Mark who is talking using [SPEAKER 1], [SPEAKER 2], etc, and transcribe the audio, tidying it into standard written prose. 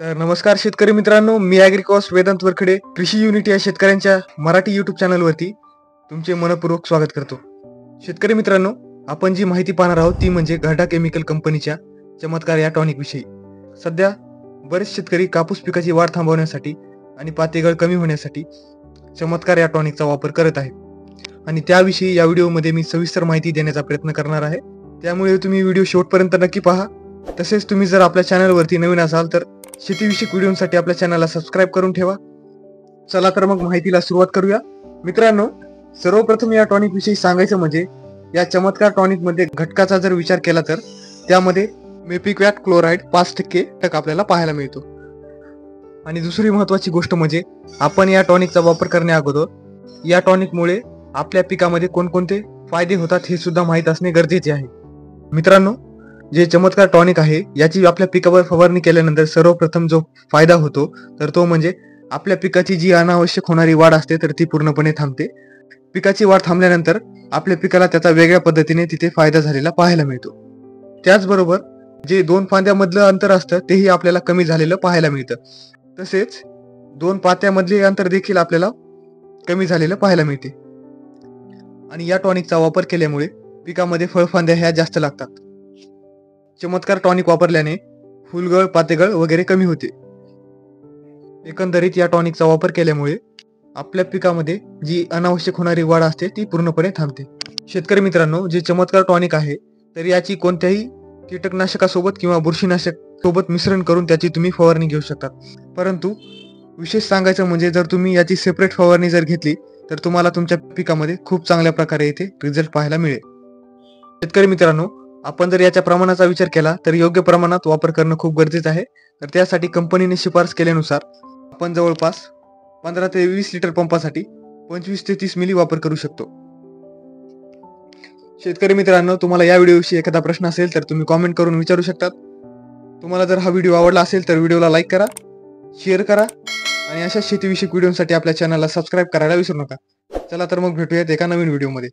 [SPEAKER 1] तर नमस्कार शेतकरी मित्रांनो, मी ॲग्रिकॉस्ट वेदांत वरखडे कृषी युनिटी या शेतकऱ्यांच्या मराठी यूट्यूब चॅनलवरती तुमचे मनपूर्वक स्वागत करतो. शेतकरी मित्रांनो, आपण जी माहिती पाहणार आहोत ती म्हणजे घरडा केमिकल कंपनीच्या चमत्कार या टॉनिक विषयी. सध्या बरेच शेतकरी कापूस पिकाची वाढ थांबवण्यासाठी आणि पातेगळ कमी होण्यासाठी चमत्कार या टॉनिकचा वापर करत आहेत आणि त्याविषयी या व्हिडिओमध्ये मी सविस्तर माहिती देण्याचा प्रयत्न करणार आहे. त्यामुळे तुम्ही व्हिडिओ शेवटपर्यंत नक्की पहा. तसेच तुम्ही जर आपल्या चॅनलवरती नवीन असाल तर शेतीविषयक व्हिडिओसाठी आपल्या चॅनलला सबस्क्राईब करून ठेवा. चला तर मग माहितीला सुरुवात करूया. मित्रांनो, सर्वप्रथम या टॉनिक विषयी सांगायचं म्हणजे या चमत्कार टॉनिक मध्ये घटकाचा जर विचार केला तर त्यामध्ये मेपिक्वॅट क्लोराईड 5% आपल्याला पाहायला मिळतो. आणि दुसरी महत्वाची गोष्ट म्हणजे आपण या टॉनिकचा वापर करण्या अगोदर या टॉनिकमुळे आपल्या पिकामध्ये कोणकोणते फायदे होतात हे सुद्धा माहीत असणे गरजेचे आहे. मित्रांनो, जे चमत्कार टॉनिक आहे याची आपल्या पिकावर फवारणी केल्यानंतर सर्वप्रथम जो फायदा होतो तर तो म्हणजे आपल्या पिकाची जी अनावश्यक होणारी वाढ असते तर ती पूर्णपणे थांबते. पिकाची वाढ थांबल्यानंतर आपल्या पिकाला त्याचा वेगळ्या पद्धतीने तिथे फायदा झालेला पाहायला मिळतो. त्याचबरोबर जे दोन फांद्यामधलं अंतर असतं तेही आपल्याला कमी झालेलं पाहायला मिळतं. तसेच दोन पात्यामधले अंतर देखील आपल्याला कमी झालेलं पाहायला मिळते. आणि या टॉनिकचा वापर केल्यामुळे पिकामध्ये फळफांद्या ह्या जास्त लागतात. चमत्कार टॉनिक वापरल्याने फुलगळ, पातेगळ वगैरे कमी होते. एकंदरीत या टॉनिकचा वापर केल्यामुळे आपल्या पिकामध्ये जी अनावश्यक होणारी वाढ असते ती पूर्णपणे थांबते. शेतकरी मित्रांनो, जे चमत्कार टॉनिक आहे तर याची कोणत्याही कीटकनाशकासोबत किंवा बुरशीनाशक सोबत मिश्रण करून त्याची तुम्ही फवारणी घेऊ शकता. परंतु विशेष सांगायचं म्हणजे जर तुम्ही याची सेपरेट फवारणी जर घेतली तर तुम्हाला तुमच्या पिकामध्ये खूप चांगल्या प्रकारे इथे रिझल्ट पाहायला मिळेल. शेतकरी मित्रांनो, आपण जर याच्या प्रमाणाचा विचार केला तर योग्य प्रमाणात वापर करणं खूप गरजेचं आहे. तर त्यासाठी कंपनीने शिफारस केल्यानुसार आपण जवळपास 15 ते 20 लिटर पंपासाठी 25 ते 30 मिली वापर करू शकतो. शेतकरी मित्रांनो, तुम्हाला या व्हिडिओविषयी एखादा प्रश्न असेल तर तुम्ही कॉमेंट करून विचारू शकतात. तुम्हाला जर हा व्हिडिओ आवडला असेल तर व्हिडिओला लाईक करा, शेअर करा आणि अशा शेतीविषयक व्हिडिओसाठी आपल्या चॅनलला सबस्क्राईब करायला विसरू नका. चला तर मग भेटूयात एका नवीन व्हिडिओमध्ये.